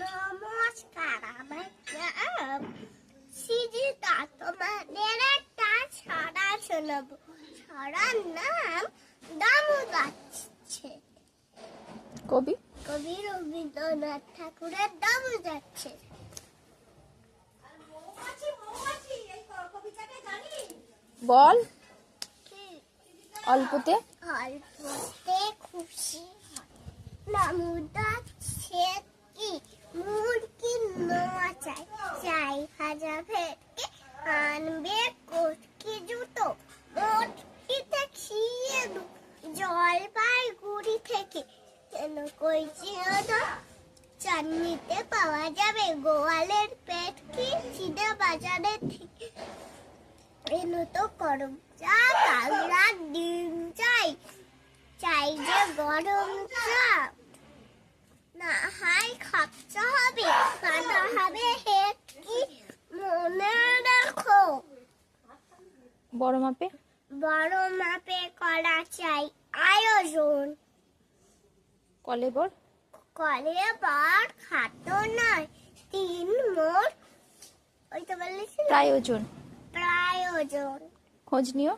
নমস্কার, আমার নাম সিজিতা। তোমাদের একটা ছড়া শোনাবো। ছড়ার নাম দামু যাচ্ছে। কবি রবীন্দ্রনাথ ঠাকুরের দামু যাচ্ছে। বল। অল্পতে খুশি হয়। দামু যাচ্ছে কি মুরগি নাচায়, চাই ভাজা ভেটকে আনবে কচকি জুতো, মোটকিতে খিয়ে জলপাইগুড়ি থেকে কেন কইছি চাটনিতে পাওয়া যাবে গোয়ালের পেটকি, চিনা বাজারে থেকে এনো তো করম চা, কালরা ডিম চাই, চাই যে গরম চা, না হয় খরচা হবে, কাটা হবে হেটকি, মনে রাখো। বড় মাপে করা চাই আয়োজন। কলেবর খাটো নয়, 3 মোট ওই তো বলেছিল প্রায়োজন। খোঁজ নিও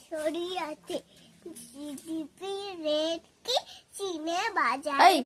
শরিয়াতে জিডিপি রেট কি চিনে বাজারে